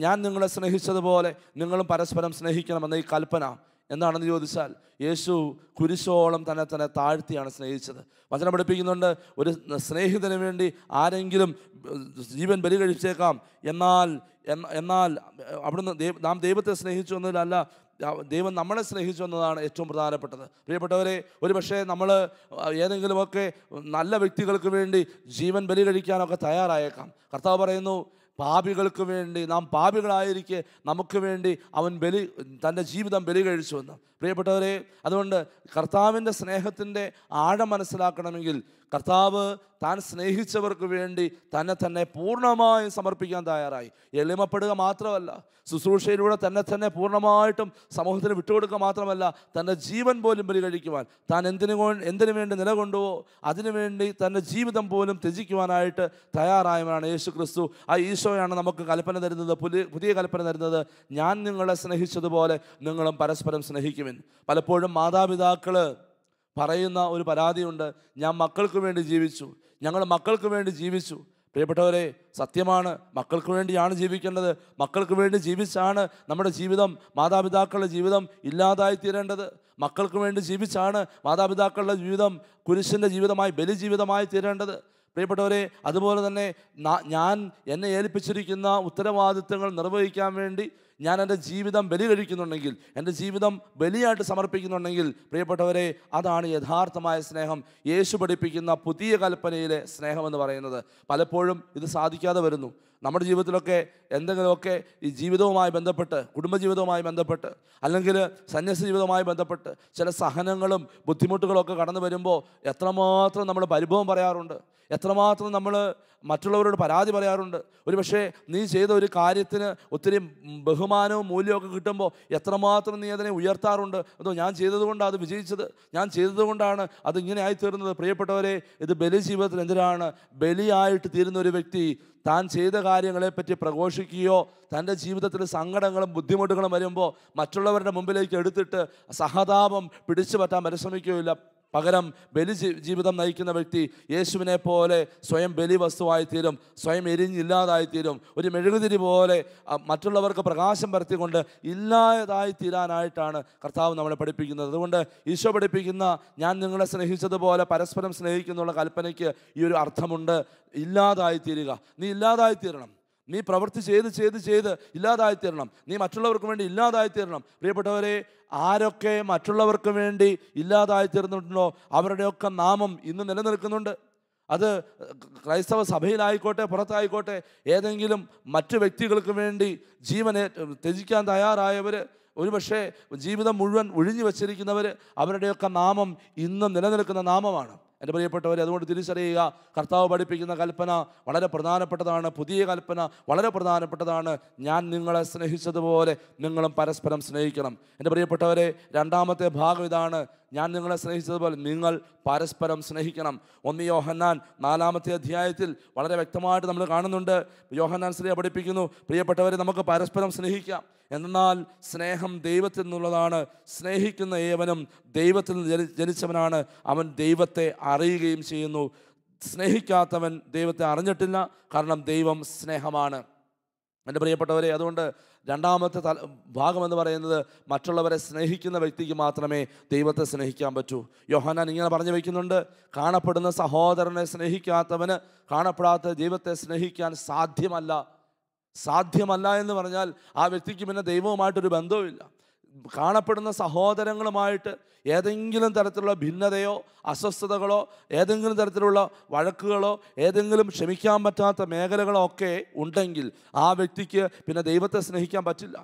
ഞാൻ നിങ്ങളെ സ്നേഹിച്ചതുപോലെ നിങ്ങളും പരസ്പരം സ്നേഹിക്കണമെന്ന ഈ കൽപ്പന എന്താണെന്ന് ചോദിച്ചാൽ, യേശു കുരിശോളം തന്നെ താഴ്ത്തിയാണ് സ്നേഹിച്ചത്. വചനം പഠിപ്പിക്കുന്നുണ്ട്, ഒരു സ്നേഹിതന് വേണ്ടി ആരെങ്കിലും ജീവൻ ബലി കഴിച്ചേക്കാം, എന്നാൽ അവിടുന്ന് നാം ദൈവത്തെ സ്നേഹിച്ചു എന്നതിലല്ല, ദൈവം നമ്മളെ സ്നേഹിച്ചു എന്നതാണ് ഏറ്റവും പ്രധാനപ്പെട്ടത്. പ്രിയപ്പെട്ടവരെ, ഒരു പക്ഷേ നമ്മൾ ഏതെങ്കിലുമൊക്കെ നല്ല വ്യക്തികൾക്ക് വേണ്ടി ജീവൻ ബലി കഴിക്കാനൊക്കെ തയ്യാറായേക്കാം. കർത്താവ് പറയുന്നു, പാപികൾക്ക് വേണ്ടി, നാം പാപികളായിരിക്കെ നമുക്ക് വേണ്ടി അവൻ തൻ്റെ ജീവിതം ബലി കഴിച്ചുവെന്ന്. പ്രിയപ്പെട്ടവരെ, അതുകൊണ്ട് കർത്താവിൻ്റെ സ്നേഹത്തിൻ്റെ ആഴം മനസ്സിലാക്കണമെങ്കിൽ കർത്താവ് താൻ സ്നേഹിച്ചവർക്ക് വേണ്ടി തന്നെ പൂർണ്ണമായും സമർപ്പിക്കാൻ തയ്യാറായി. എളിമപ്പെടുക മാത്രമല്ല, ശുശ്രൂഷയിലൂടെ തന്നെ പൂർണ്ണമായിട്ടും സമൂഹത്തിന് വിട്ടുകൊടുക്കുക മാത്രമല്ല, തൻ്റെ ജീവൻ പോലും ബലി കഴിക്കുവാൻ, താൻ എന്തിനു വേണ്ടി നിലകൊണ്ടുവോ അതിനുവേണ്ടി തൻ്റെ ജീവിതം പോലും ത്യജിക്കുവാനായിട്ട് തയ്യാറായവനാണ് യേശു ക്രിസ്തു. ആ ഈശോയാണ് നമുക്ക് കൽപ്പന തരുന്നത്, പുതിയ കൽപ്പന തരുന്നത്, ഞാൻ നിങ്ങളെ സ്നേഹിച്ചതുപോലെ നിങ്ങളും പരസ്പരം സ്നേഹിക്കുവിൻ. പലപ്പോഴും മാതാപിതാക്കൾ പറയുന്ന ഒരു പരാതിയുണ്ട്, ഞാൻ മക്കൾക്ക് വേണ്ടി ജീവിച്ചു, ഞങ്ങൾ മക്കൾക്ക് വേണ്ടി ജീവിച്ചു. പ്രിയപ്പെട്ടവരെ, സത്യമാണ്, മക്കൾക്ക് വേണ്ടിയാണ് ജീവിക്കേണ്ടത്. മക്കൾക്ക് വേണ്ടി ജീവിച്ചാണ് നമ്മുടെ ജീവിതം, മാതാപിതാക്കളുടെ ജീവിതം ഇല്ലാതായി തീരേണ്ടത്. മക്കൾക്ക് വേണ്ടി ജീവിച്ചാണ് മാതാപിതാക്കളുടെ ജീവിതം കുരിശിൻ്റെ ജീവിതമായി, ബലി ജീവിതമായി തീരേണ്ടത്. പ്രിയപ്പെട്ടവരെ, അതുപോലെ തന്നെ എന്നെ ഏൽപ്പിച്ചിരിക്കുന്ന ഉത്തരവാദിത്തങ്ങൾ നിർവഹിക്കാൻ വേണ്ടി ഞാൻ എൻ്റെ ജീവിതം ബലി കഴിക്കുന്നുണ്ടെങ്കിൽ, എൻ്റെ ജീവിതം ബലിയായിട്ട് സമർപ്പിക്കുന്നുണ്ടെങ്കിൽ, പ്രിയപ്പെട്ടവരെ, അതാണ് യഥാർത്ഥമായ സ്നേഹം. യേശു പഠിപ്പിക്കുന്ന പുതിയ കൽപ്പനയിലെ സ്നേഹമെന്ന് പറയുന്നത്. പലപ്പോഴും ഇത് സാധിക്കാതെ വരുന്നു. നമ്മുടെ ജീവിതത്തിലൊക്കെ എന്തെങ്കിലുമൊക്കെ ഈ ജീവിതവുമായി ബന്ധപ്പെട്ട്, കുടുംബജീവിതവുമായി ബന്ധപ്പെട്ട്, അല്ലെങ്കിൽ സന്യാസ ജീവിതവുമായി ബന്ധപ്പെട്ട് ചില സഹനങ്ങളും ബുദ്ധിമുട്ടുകളൊക്കെ കടന്നു വരുമ്പോൾ എത്രമാത്രം നമ്മൾ പരിഭവം പറയാറുണ്ട്, എത്രമാത്രം നമ്മൾ മറ്റുള്ളവരോട് പരാതി പറയാറുണ്ട്. ഒരു പക്ഷേ നീ ചെയ്ത ഒരു കാര്യത്തിന് ഒത്തിരി ബഹുമാനവും മൂല്യമൊക്കെ കിട്ടുമ്പോൾ എത്രമാത്രം നീ അതിനെ ഉയർത്താറുണ്ട്. അതോ ഞാൻ ചെയ്തതുകൊണ്ടാണ് അത് വിജയിച്ചത്, ഞാൻ ചെയ്തതുകൊണ്ടാണ് അത് ഇങ്ങനെ ആയിത്തീർന്നത്. പ്രിയപ്പെട്ടവരെ, ഇത് ബലി ജീവിതത്തിൽ എന്തിനാണ്? ബലിയായിട്ട് തീരുന്ന ഒരു വ്യക്തി താൻ ചെയ്ത കാര്യങ്ങളെപ്പറ്റി പ്രഘോഷിക്കുകയോ തൻ്റെ ജീവിതത്തിൽ സങ്കടങ്ങളും ബുദ്ധിമുട്ടുകളും വരുമ്പോൾ മറ്റുള്ളവരുടെ മുമ്പിലേക്ക് എടുത്തിട്ട് സഹതാപം പിടിച്ചു പറ്റാൻ പരിശ്രമിക്കുകയില്ല. പകരം ബലി ജീവിതം നയിക്കുന്ന വ്യക്തി യേശുവിനെ പോലെ സ്വയം ബലി വസ്തുവായിത്തീരും, സ്വയം എരിഞ്ഞില്ലാതായിത്തീരും. ഒരു മെഴുകുതിരി പോലെ മറ്റുള്ളവർക്ക് പ്രകാശം പരത്തിക്കൊണ്ട് ഇല്ലാതായി തീരാനായിട്ടാണ് കർത്താവ് നമ്മളെ പഠിപ്പിക്കുന്നത്. അതുകൊണ്ട് ഈശോ പഠിപ്പിക്കുന്ന ഞാൻ നിങ്ങളെ സ്നേഹിച്ചതുപോലെ പരസ്പരം സ്നേഹിക്കുന്നുള്ള കൽപ്പനയ്ക്ക് ഈ ഒരു അർത്ഥമുണ്ട്. ഇല്ലാതായിത്തീരുക. നീ ഇല്ലാതായിത്തീരണം. നീ പ്രവൃത്തി ചെയ്ത് ഇല്ലാതായിത്തീരണം. നീ മറ്റുള്ളവർക്ക് വേണ്ടി ഇല്ലാതായിത്തീരണം. പ്രിയപ്പെട്ടവരെ, ആരൊക്കെ മറ്റുള്ളവർക്ക് വേണ്ടി ഇല്ലാതായിത്തീർന്നിട്ടുണ്ടോ അവരുടെയൊക്കെ നാമം ഇന്ന് നിലനിൽക്കുന്നുണ്ട്. അത് ക്രൈസ്തവ സഭയിലായിക്കോട്ടെ, പുറത്തായിക്കോട്ടെ, ഏതെങ്കിലും മറ്റു വ്യക്തികൾക്ക് വേണ്ടി ജീവനെ ത്യജിക്കാൻ തയ്യാറായവർ, ഒരുപക്ഷെ ജീവിതം മുഴുവൻ ഒഴിഞ്ഞു വച്ചിരിക്കുന്നവർ, അവരുടെയൊക്കെ നാമം ഇന്നും നിലനിൽക്കുന്ന നാമമാണ്. എൻ്റെ പ്രിയപ്പെട്ടവരെ, അതുകൊണ്ട് തിരിച്ചറിയുക, കർത്താവ് പഠിപ്പിക്കുന്ന കൽപ്പന വളരെ പ്രധാനപ്പെട്ടതാണ്. പുതിയ കൽപ്പന വളരെ പ്രധാനപ്പെട്ടതാണ്. ഞാൻ നിങ്ങളെ സ്നേഹിച്ചതുപോലെ നിങ്ങളും പരസ്പരം സ്നേഹിക്കണം. എൻ്റെ പ്രിയപ്പെട്ടവരെ, രണ്ടാമത്തെ ഭാഗം ഇതാണ്. ഞാൻ നിങ്ങളെ സ്നേഹിച്ചതുപോലെ നിങ്ങൾ പരസ്പരം സ്നേഹിക്കണം. 1 യോഹന്നാൻ 4-ാമത്തെ അധ്യായത്തിൽ വളരെ വ്യക്തമായിട്ട് നമ്മൾ കാണുന്നുണ്ട്. യോഹന്നാൻ ശ്രീ പഠിപ്പിക്കുന്നു, പ്രിയപ്പെട്ടവരെ, നമുക്ക് പരസ്പരം സ്നേഹിക്കാം. എന്നാൽ സ്നേഹം ദൈവത്തിൽ നിന്നുള്ളതാണ്. സ്നേഹിക്കുന്ന ഏവനും ദൈവത്തിൽ നിന്ന് ജനിച്ചവനാണ്, അവൻ ദൈവത്തെ അറിയുകയും ചെയ്യുന്നു. സ്നേഹിക്കാത്തവൻ ദൈവത്തെ അറിഞ്ഞിട്ടില്ല, കാരണം ദൈവം സ്നേഹമാണ്. എൻ്റെ പ്രിയപ്പെട്ടവരെ, അതുകൊണ്ട് രണ്ടാമത്തെ ഭാഗമെന്ന് പറയുന്നത് മറ്റുള്ളവരെ സ്നേഹിക്കുന്ന വ്യക്തിക്ക് മാത്രമേ ദൈവത്തെ സ്നേഹിക്കാൻ പറ്റൂ. യോഹന്നാൻ ഇങ്ങനെ പറഞ്ഞു വയ്ക്കുന്നുണ്ട്, കാണപ്പെടുന്ന സഹോദരനെ സ്നേഹിക്കാത്തവന് കാണപ്പെടാത്ത ദൈവത്തെ സ്നേഹിക്കാൻ സാധ്യമല്ല എന്ന് പറഞ്ഞാൽ ആ വ്യക്തിക്ക് പിന്നെ ദൈവവുമായിട്ടൊരു ബന്ധവുമില്ല. കാണപ്പെടുന്ന സഹോദരങ്ങളുമായിട്ട് ഏതെങ്കിലും തരത്തിലുള്ള ഭിന്നതയോ അസ്വസ്ഥതകളോ ഏതെങ്കിലും തരത്തിലുള്ള വഴക്കുകളോ ഏതെങ്കിലും ക്ഷമിക്കാൻ പറ്റാത്ത മേഖലകളോ ഒക്കെ ഉണ്ടെങ്കിൽ ആ വ്യക്തിക്ക് പിന്നെ ദൈവത്തെ സ്നേഹിക്കാൻ പറ്റില്ല.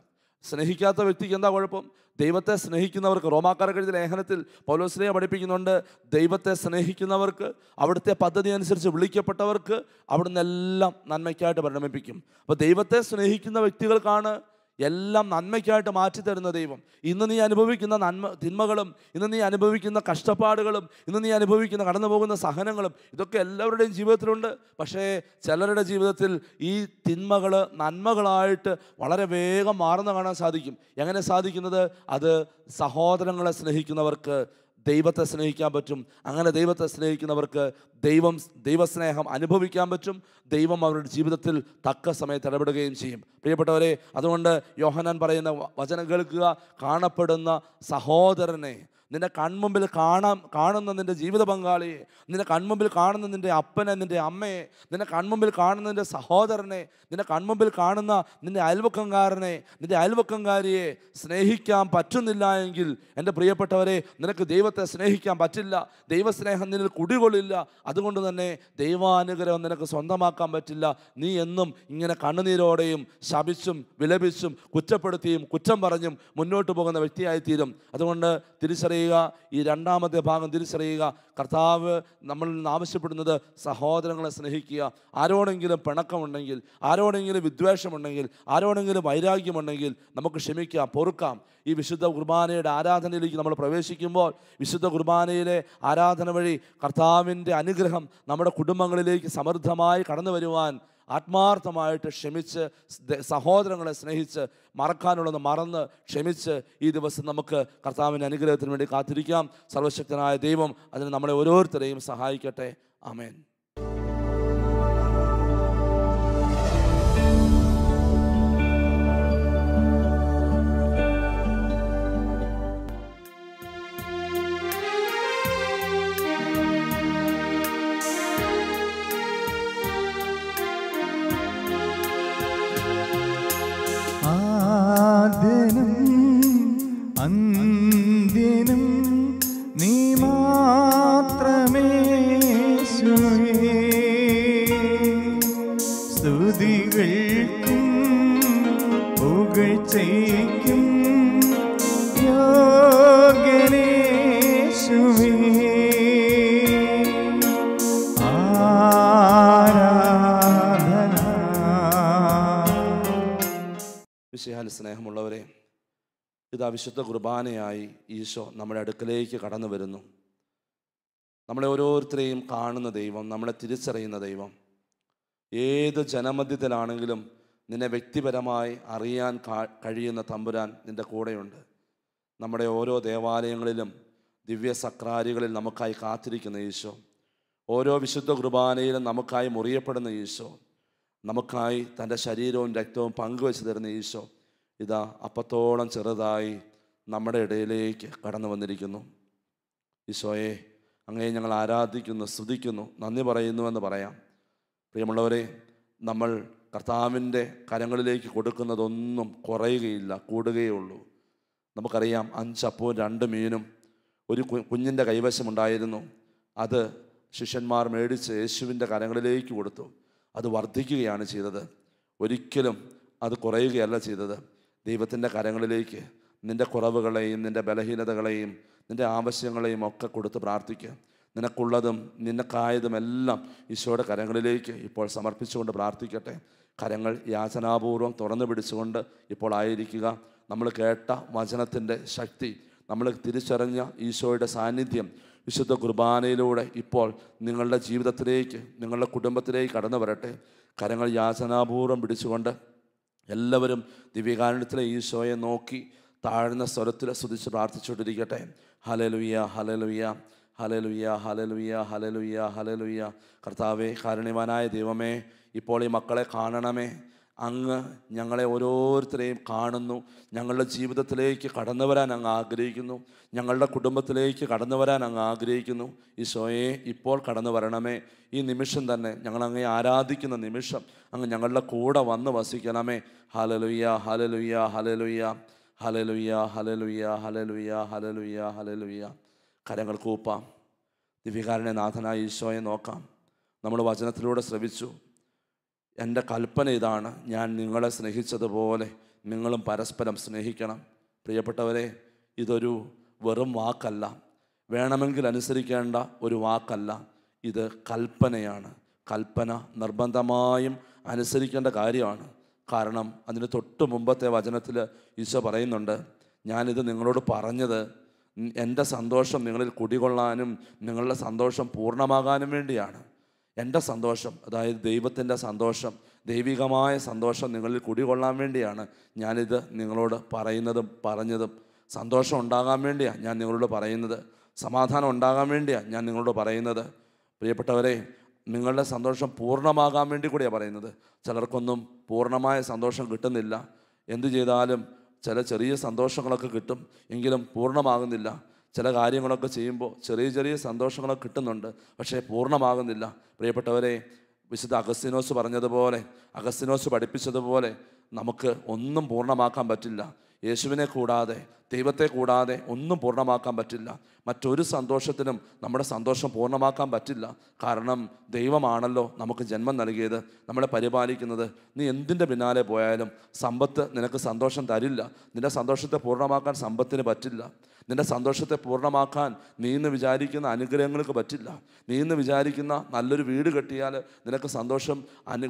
സ്നേഹിക്കാത്ത വ്യക്തിക്ക് എന്താ കുഴപ്പം? ദൈവത്തെ സ്നേഹിക്കുന്നവർക്ക്, റോമാക്കാർക്ക് എഴുതിയ ലേഖനത്തിൽ പൗലോസ്ലീഹ പഠിപ്പിക്കുന്നുണ്ട്, ദൈവത്തെ സ്നേഹിക്കുന്നവർക്ക്, അവിടുത്തെ പദ്ധതി അനുസരിച്ച് വിളിക്കപ്പെട്ടവർക്ക് അവിടുന്ന് എല്ലാം നന്മയ്ക്കായിട്ട് പരിണമിപ്പിക്കും. അപ്പോൾ ദൈവത്തെ സ്നേഹിക്കുന്ന വ്യക്തികൾക്കാണ് എല്ലാം നന്മയ്ക്കായിട്ട് മാറ്റിത്തരുന്ന ദൈവം. ഇന്ന് നീ അനുഭവിക്കുന്ന തിന്മകളും, ഇന്ന് നീ അനുഭവിക്കുന്ന കഷ്ടപ്പാടുകളും, ഇന്ന് നീ അനുഭവിക്കുന്ന കടന്നു പോകുന്ന സഹനങ്ങളും, ഇതൊക്കെ എല്ലാവരുടെയും ജീവിതത്തിലുണ്ട്. പക്ഷേ ചിലരുടെ ജീവിതത്തിൽ ഈ തിന്മകൾ നന്മകളായിട്ട് വളരെ വേഗം മാറുന്ന കാണാൻ സാധിക്കും. എങ്ങനെ സാധിക്കുന്നത്? അത് സഹോദരങ്ങളെ സ്നേഹിക്കുന്നവർക്ക് ദൈവത്തെ സ്നേഹിക്കാൻ പറ്റും. അങ്ങനെ ദൈവത്തെ സ്നേഹിക്കുന്നവർക്ക് ദൈവസ്നേഹം അനുഭവിക്കാൻ പറ്റും. ദൈവം അവരുടെ ജീവിതത്തിൽ തക്ക സമയത്ത് ഇടപെടുകയും ചെയ്യും. പ്രിയപ്പെട്ടവരെ, അതുകൊണ്ട് യോഹന്നാൻ പറയുന്ന വചനം കേൾക്കുക. കാണപ്പെടുന്ന സഹോദരനെ, നിന്റെ കൺമുമ്പിൽ കാണുന്ന നിൻ്റെ ജീവിത പങ്കാളിയെ, നിന്റെ കൺമുമ്പിൽ കാണുന്ന നിൻ്റെ അപ്പനെ, നിൻ്റെ അമ്മയെ, നിന്റെ കൺമുമ്പിൽ കാണുന്ന നിൻ്റെ സഹോദരനെ, നിന്റെ കൺമുമ്പിൽ കാണുന്ന നിൻ്റെ അയൽവക്കംകാരനെ, നിൻ്റെ അയൽവക്കംകാരിയെ സ്നേഹിക്കാൻ പറ്റുന്നില്ല എങ്കിൽ എൻ്റെ പ്രിയപ്പെട്ടവരെ, നിനക്ക് ദൈവത്തെ സ്നേഹിക്കാൻ പറ്റില്ല. ദൈവസ്നേഹം നിന്നിൽ കുടികൊള്ളില്ല. അതുകൊണ്ട് തന്നെ ദൈവാനുഗ്രഹം നിനക്ക് സ്വന്തമാക്കാൻ പറ്റില്ല. നീ എന്നും ഇങ്ങനെ കണ്ണുനീരോടെയും ശപിച്ചും വിലപിച്ചും കുറ്റപ്പെടുത്തിയും കുറ്റം പറഞ്ഞും മുന്നോട്ട് പോകുന്ന വ്യക്തിയായിത്തീരും. അതുകൊണ്ട് തിരിച്ചറിയുക, ഈ രണ്ടാമത്തെ ഭാഗം തിരിച്ചറിയുക. കർത്താവ് നമ്മളിൽ നിന്ന് ആവശ്യപ്പെടുന്നത് സഹോദരങ്ങളെ സ്നേഹിക്കുക. ആരോടെങ്കിലും പിണക്കമുണ്ടെങ്കിൽ, ആരോടെങ്കിലും വിദ്വേഷമുണ്ടെങ്കിൽ, ആരോടെങ്കിലും വൈരാഗ്യമുണ്ടെങ്കിൽ നമുക്ക് ക്ഷമിക്കാം, പൊറുക്കാം. ഈ വിശുദ്ധ കുർബാനയുടെ ആരാധനയിലേക്ക് നമ്മൾ പ്രവേശിക്കുമ്പോൾ വിശുദ്ധ കുർബാനയിലെ ആരാധന വഴി കർത്താവിൻ്റെ അനുഗ്രഹം നമ്മുടെ കുടുംബങ്ങളിലേക്ക് സമൃദ്ധമായി കടന്നു വരുവാൻ ആത്മാർത്ഥമായിട്ട് ക്ഷമിച്ച്, സഹോദരങ്ങളെ സ്നേഹിച്ച്, മറക്കാനുള്ളത് മറന്ന് ക്ഷമിച്ച് ഈ ദിവസം നമുക്ക് കർത്താവിൻ്റെ അനുഗ്രഹത്തിന് വേണ്ടി കാത്തിരിക്കാം. സർവശക്തനായ ദൈവം അതിന് നമ്മളെ ഓരോരുത്തരെയും സഹായിക്കട്ടെ. ആമേൻ. സ്തുതികൾക്കും പുകഴ്ചയ്ക്കും യോഗ്യനേശുവേ. ആരാധന. വിശിഹാൽ സ്നേഹമുള്ളവരെ, ഇതാ വിശുദ്ധ കുർബാനയായി ഈശോ നമ്മുടെ അടുക്കലേക്ക് കടന്നു വരുന്നു. നമ്മളെ ഓരോരുത്തരെയും കാണുന്ന ദൈവം, നമ്മളെ തിരിച്ചറിയുന്ന ദൈവം. ഏത് ജനമധ്യത്തിലാണെങ്കിലും നിന്നെ വ്യക്തിപരമായി അറിയാൻ കഴിയുന്ന തമ്പുരാൻ നിൻ്റെ കൂടെയുണ്ട്. നമ്മുടെ ഓരോ ദേവാലയങ്ങളിലും ദിവ്യ സക്രാരികളിൽ നമുക്കായി കാത്തിരിക്കുന്ന ഈശോ, ഓരോ വിശുദ്ധ കുർബാനയിലും നമുക്കായി മുറിയപ്പെടുന്ന ഈശോ, നമുക്കായി തൻ്റെ ശരീരവും രക്തവും പങ്കുവെച്ച് തരുന്ന ഈശോ ഇതാ അപ്പത്തോളം ചെറുതായി നമ്മുടെ ഇടയിലേക്ക് കടന്നു വന്നിരിക്കുന്നു. ഈശോയെ, അങ്ങയെ ഞങ്ങൾ ആരാധിക്കുന്നു, സ്തുതിക്കുന്നു, നന്ദി പറയുന്നുവെന്ന് പറയാം. പ്രിയമുള്ളവരെ, നമ്മൾ കർത്താവിൻ്റെ കരങ്ങളിലേക്ക് കൊടുക്കുന്നതൊന്നും കുറയുകയില്ല, കൂടുകയേ ഉള്ളൂ. നമുക്കറിയാം, 5 അപ്പവും 2 മീനും ഒരു കുഞ്ഞിൻ്റെ കൈവശമുണ്ടായിരുന്നു. അത് ശിഷ്യന്മാർ മേടിച്ച് യേശുവിൻ്റെ കരങ്ങളിലേക്ക് കൊടുത്തു. അത് വർദ്ധിക്കുകയാണ് ചെയ്തത്, ഒരിക്കലും അത് കുറയുകയല്ല ചെയ്തത്. ദൈവത്തിൻ്റെ കരങ്ങളിലേക്ക് നിൻ്റെ കുറവുകളെയും നിൻ്റെ ബലഹീനതകളെയും നിൻ്റെ ആവശ്യങ്ങളെയും ഒക്കെ കൊടുത്ത് പ്രാർത്ഥിക്കുക. നിനക്കുള്ളതും നിനക്കായതുമെല്ലാം ഈശോയുടെ കരങ്ങളിലേക്ക് ഇപ്പോൾ സമർപ്പിച്ചുകൊണ്ട് പ്രാർത്ഥിക്കട്ടെ. കരങ്ങൾ യാചനാപൂർവം തുറന്നു പിടിച്ചുകൊണ്ട് ഇപ്പോൾ ആയിരിക്കുക. നമ്മൾ കേട്ട വചനത്തിൻ്റെ ശക്തി, നമ്മൾ തിരിച്ചറിഞ്ഞ ഈശോയുടെ സാന്നിധ്യം വിശുദ്ധ കുർബാനയിലൂടെ ഇപ്പോൾ നിങ്ങളുടെ ജീവിതത്തിലേക്ക്, നിങ്ങളുടെ കുടുംബത്തിലേക്ക് കടന്നു വരട്ടെ. കരങ്ങൾ യാചനാപൂർവം പിടിച്ചുകൊണ്ട് എല്ലാവരും ദിവ്യകാരുണ്യത്തിലെ ഈശോയെ നോക്കി താഴ്ന്ന സ്വരത്തിൽ സ്തുതിച്ച് പ്രാർത്ഥിച്ചുകൊണ്ടിരിക്കട്ടെ. ഹല്ലേലൂയ, ഹല്ലേലൂയ, ഹല്ലേലൂയ, ഹല്ലേലൂയ, ഹല്ലേലൂയ, ഹല്ലേലൂയ. കർത്താവേ, കാരുണ്യവാനായ ദൈവമേ, ഇപ്പോൾ ഈ മക്കളെ കാണണമേ. അങ്ങ് ഞങ്ങളെ ഓരോരുത്തരെയും കാണുന്നു. ഞങ്ങളുടെ ജീവിതത്തിലേക്ക് കടന്നു വരാൻ അങ്ങ് ആഗ്രഹിക്കുന്നു. ഞങ്ങളുടെ കുടുംബത്തിലേക്ക് കടന്നു വരാൻ അങ്ങ് ആഗ്രഹിക്കുന്നു. ഈശോയെ, ഇപ്പോൾ കടന്നു വരണമേ. ഈ നിമിഷം തന്നെ ഞങ്ങളങ്ങേ ആരാധിക്കുന്ന നിമിഷം അങ്ങ് ഞങ്ങളുടെ കൂടെ വന്ന് വസിക്കണമേ. ഹല്ലേലൂയ, ഹല്ലേലൂയ, ഹല്ലേലൂയ, ഹല്ലേലൂയ, ഹല്ലേലൂയ, ഹല്ലേലൂയ, ഹല്ലേലൂയ, ഹല്ലേലൂയ. കരങ്ങൾ കൂപ്പാം. ദിവ്യകാരുണ്യനാഥനായ ഈശോയെ നോക്കാം. നമ്മൾ വചനത്തിലൂടെ ശ്രവിച്ചു. എൻ്റെ കൽപ്പന ഇതാണ്, ഞാൻ നിങ്ങളെ സ്നേഹിച്ചതുപോലെ നിങ്ങളും പരസ്പരം സ്നേഹിക്കണം. പ്രിയപ്പെട്ടവരെ, ഇതൊരു വെറും വാക്കല്ല, വേണമെങ്കിൽ അനുസരിക്കേണ്ട ഒരു വാക്കല്ല. ഇത് കൽപ്പനയാണ്. കൽപ്പന നിർബന്ധമായും അനുസരിക്കേണ്ട കാര്യമാണ്. കാരണം അതിന് തൊട്ട് മുമ്പത്തെ വചനത്തിൽ ഈശോ പറയുന്നുണ്ട്, ഞാനിത് നിങ്ങളോട് പറഞ്ഞത് എൻ്റെ സന്തോഷം നിങ്ങളിൽ കുടികൊള്ളാനും നിങ്ങളുടെ സന്തോഷം പൂർണ്ണമാകാനും വേണ്ടിയാണ്. എൻ്റെ സന്തോഷം, അതായത് ദൈവത്തിൻ്റെ സന്തോഷം, ദൈവികമായ സന്തോഷം നിങ്ങളിൽ കുടികൊള്ളാൻ വേണ്ടിയാണ് ഞാനിത് നിങ്ങളോട് പറയുന്നതും പറഞ്ഞതും. സന്തോഷം ഉണ്ടാകാൻ വേണ്ടിയാണ് ഞാൻ നിങ്ങളോട് പറയുന്നത്. സമാധാനം ഉണ്ടാകാൻ വേണ്ടിയാണ് ഞാൻ നിങ്ങളോട് പറയുന്നത്. പ്രിയപ്പെട്ടവരെ, നിങ്ങളുടെ സന്തോഷം പൂർണ്ണമാകാൻ വേണ്ടി കൂടിയാണ് പറയുന്നത്. ചിലർക്കൊന്നും പൂർണ്ണമായ സന്തോഷം കിട്ടുന്നില്ല. എന്തു ചെയ്താലും ചെറിയ സന്തോഷങ്ങളൊക്കെ കിട്ടും, എങ്കിലും പൂർണ്ണമാകുന്നില്ല. ചില കാര്യങ്ങളൊക്കെ ചെയ്യുമ്പോൾ ചെറിയ സന്തോഷങ്ങളൊക്കെ കിട്ടുന്നുണ്ട്, പക്ഷേ പൂർണ്ണമാകുന്നില്ല. പ്രിയപ്പെട്ടവരെ, വിശുദ്ധ അഗസ്തീനോസ് പറഞ്ഞതുപോലെ, അഗസ്തീനോസ് പഠിപ്പിച്ചതുപോലെ നമുക്ക് ഒന്നും പൂർണ്ണമാക്കാൻ പറ്റില്ല. യേശുവിനെ കൂടാതെ, ദൈവത്തെ കൂടാതെ ഒന്നും പൂർണ്ണമാക്കാൻ പറ്റില്ല. മറ്റൊരു സന്തോഷത്തിനും നമ്മുടെ സന്തോഷം പൂർണ്ണമാക്കാൻ പറ്റില്ല. കാരണം ദൈവമാണല്ലോ നമുക്ക് ജന്മം നൽകിയത്, നമ്മളെ പരിപാലിക്കുന്നത്. നീ എന്തിൻ്റെ പിന്നാലെ പോയാലും സമ്പത്ത് നിനക്ക് സന്തോഷം തരില്ല. നിൻ്റെ സന്തോഷത്തെ പൂർണ്ണമാക്കാൻ സമ്പത്തിന് പറ്റില്ല. നിൻ്റെ സന്തോഷത്തെ പൂർണ്ണമാക്കാൻ നീ ഇന്ന് വിചാരിക്കുന്ന അനുഗ്രഹങ്ങൾക്ക് പറ്റില്ല. നീ ഇന്ന് വിചാരിക്കുന്ന നല്ലൊരു വീട് കെട്ടിയാൽ നിനക്ക് സന്തോഷം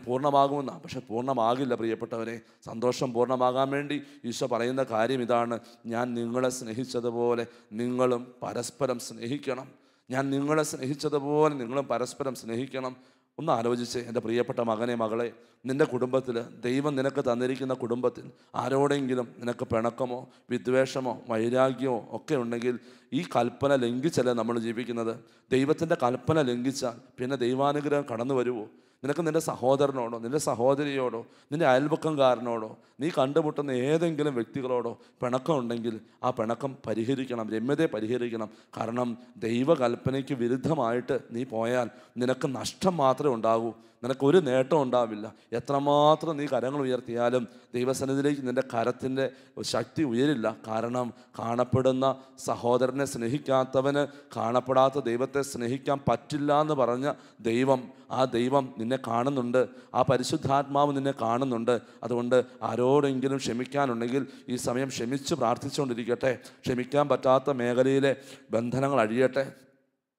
പൂർണ്ണമാകുമെന്നാണ്. പക്ഷെ പൂർണ്ണമാകില്ല പ്രിയപ്പെട്ടവരെ. സന്തോഷം പൂർണ്ണമാകാൻ വേണ്ടി ഈശോ പറയുന്ന കാര്യം ഇതാണ്, ഞാൻ നിങ്ങളെ സ്നേഹിച്ചതുപോലെ നിങ്ങളും പരസ്പരം സ്നേഹിക്കണം. ഞാൻ നിങ്ങളെ സ്നേഹിച്ചതുപോലെ നിങ്ങളും പരസ്പരം സ്നേഹിക്കണം. ഒന്ന് ആലോചിച്ച് എൻ്റെ പ്രിയപ്പെട്ട മകനെ, മകളെ, നിൻ്റെ കുടുംബത്തിൽ, ദൈവം നിനക്ക് തന്നിരിക്കുന്ന കുടുംബത്തിൽ ആരോടെങ്കിലും നിനക്ക് പിണക്കമോ വിദ്വേഷമോ വൈരാഗ്യമോ ഒക്കെ ഉണ്ടെങ്കിൽ ഈ കൽപ്പന ലംഘിച്ചല്ലേ നമ്മൾ ജീവിക്കുന്നത്. ദൈവത്തിൻ്റെ കൽപ്പന ലംഘിച്ചാൽ പിന്നെ ദൈവാനുഗ്രഹം കടന്നു വരുമോ? നിനക്ക് നിൻ്റെ സഹോദരനോടോ നിൻ്റെ സഹോദരിയോടോ നിൻ്റെ അയൽപക്കംകാരനോടോ നീ കണ്ടുമുട്ടുന്ന ഏതെങ്കിലും വ്യക്തികളോടോ പിണക്കമുണ്ടെങ്കിൽ ആ പിണക്കം പരിഹരിക്കണം, രമ്യതയെ പരിഹരിക്കണം. കാരണം ദൈവകൽപ്പനയ്ക്ക് വിരുദ്ധമായിട്ട് നീ പോയാൽ നിനക്ക് നഷ്ടം മാത്രമേ ഉണ്ടാകൂ. നിനക്കൊരു നേട്ടം ഉണ്ടാവില്ല. എത്രമാത്രം നീ കരങ്ങൾ ഉയർത്തിയാലും ദൈവസന്നിധിയിലേക്ക് നിൻ്റെ കരത്തിൻ്റെ ശക്തി ഉയരില്ല. കാരണം കാണപ്പെടുന്ന സഹോദരനെ സ്നേഹിക്കാത്തവന് കാണപ്പെടാത്ത ദൈവത്തെ സ്നേഹിക്കാൻ പറ്റില്ല എന്ന് പറഞ്ഞ ദൈവം, ആ ദൈവം നിന്നെ കാണുന്നുണ്ട്. ആ പരിശുദ്ധാത്മാവ് നിന്നെ കാണുന്നുണ്ട്. അതുകൊണ്ട് ആരോടെങ്കിലും ക്ഷമിക്കാനുണ്ടെങ്കിൽ ഈ സമയം ക്ഷമിച്ച് പ്രാർത്ഥിച്ചുകൊണ്ടിരിക്കട്ടെ. ക്ഷമിക്കാൻ പറ്റാത്ത മേഖലയിലെ ബന്ധനങ്ങൾ അഴിയട്ടെ.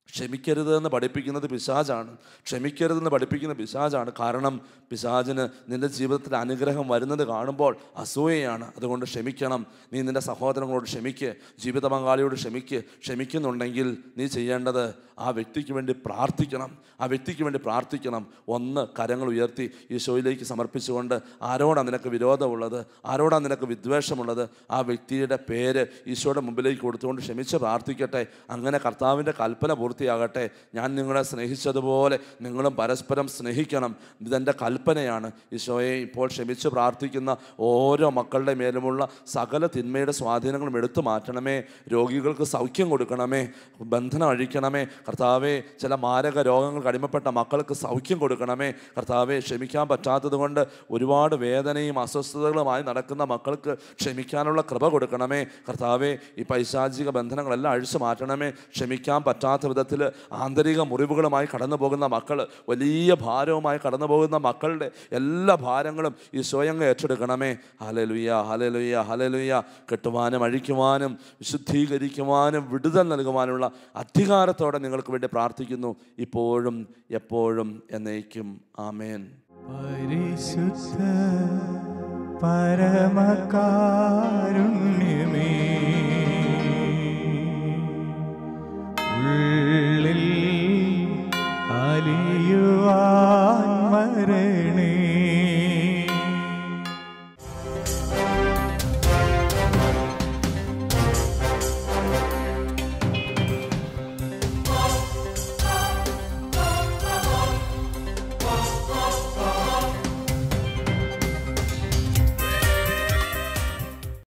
ക്ഷമിക്കരുതെന്ന് പഠിപ്പിക്കുന്നത് പിശാചാണ്. ക്ഷമിക്കരുതെന്ന് പഠിപ്പിക്കുന്ന പിശാചാണ്. കാരണം പിശാചിന് നിൻ്റെ ജീവിതത്തിൽ അനുഗ്രഹം വരുന്നത് കാണുമ്പോൾ അസൂയയാണ്. അതുകൊണ്ട് ക്ഷമിക്കണം. നീ നിൻ്റെ സഹോദരങ്ങളോട് ക്ഷമിക്ക്, ജീവിത പങ്കാളിയോട് ക്ഷമിക്ക്. ക്ഷമിക്കുന്നുണ്ടെങ്കിൽ നീ ചെയ്യേണ്ടത് ആ വ്യക്തിക്ക് വേണ്ടി പ്രാർത്ഥിക്കണം. ആ വ്യക്തിക്ക് വേണ്ടി പ്രാർത്ഥിക്കണം. ഒന്ന് കരങ്ങൾ ഉയർത്തി ഈശോയിലേക്ക് സമർപ്പിച്ചുകൊണ്ട് ആരോടാണ് നിനക്ക് വിരോധമുള്ളത്, ആരോടാണ് നിനക്ക് വിദ്വേഷമുള്ളത്, ആ വ്യക്തിയുടെ പേര് ഈശോയുടെ മുമ്പിലേക്ക് കൊടുത്തുകൊണ്ട് ക്ഷമിച്ച് പ്രാർത്ഥിക്കട്ടെ. അങ്ങനെ കർത്താവിൻ്റെ കൽപ്പന പൂർത്തിയാകട്ടെ. ഞാൻ നിങ്ങളെ സ്നേഹിച്ചതുപോലെ നിങ്ങളും പരസ്പരം സ്നേഹിക്കണം. ഇതെൻ്റെ കൽപ്പനയാണ്. ഈശോയെ, ഇപ്പോൾ ക്ഷമിച്ച് പ്രാർത്ഥിക്കുന്ന ഓരോ മക്കളുടെ മേലുമുള്ള സകല തിന്മയുടെ സ്വാധീനങ്ങളും എടുത്തു മാറ്റണമേ. രോഗികൾക്ക് സൗഖ്യം കൊടുക്കണമേ. ബന്ധനം അഴിക്കണമേ. കർത്താവെ, ചില മാരക രോഗങ്ങൾക്ക് അടിമപ്പെട്ട മക്കൾക്ക് സൗഖ്യം കൊടുക്കണമേ. കർത്താവെ, ക്ഷമിക്കാൻ പറ്റാത്തത് കൊണ്ട് ഒരുപാട് വേദനയും അസ്വസ്ഥതകളുമായി നടക്കുന്ന മക്കൾക്ക് ക്ഷമിക്കാനുള്ള കൃപ കൊടുക്കണമേ. കർത്താവെ, ഈ പൈശാചിക ബന്ധനങ്ങളെല്ലാം അഴിച്ചു മാറ്റണമേ. ക്ഷമിക്കാൻ പറ്റാത്ത വിധത്തിൽ ആന്തരിക മുറിവുകളുമായി കടന്നു പോകുന്ന മക്കൾ, വലിയ ഭാരവുമായി കടന്നു പോകുന്ന മക്കളുടെ എല്ലാ ഭാരങ്ങളും ഈ സ്വയം ഏറ്റെടുക്കണമേ. ഹല്ലേലൂയ, ഹല്ലേലൂയ, ഹല്ലേലൂയ. കെട്ടുവാനും അഴിക്കുവാനും വിശുദ്ധീകരിക്കുവാനും വിടുതൽ നൽകുവാനുള്ള അധികാരത്തോടെ നിങ്ങൾക്ക് വേണ്ടി പ്രാർത്ഥിക്കുന്നു, ഇപ്പോഴും എപ്പോഴും എന്നേക്കും. ആമേൻ. പരിശുദ്ധ പരമകാരുണ്യമേ, ഉള്ളിൽ അലിയുവാൻ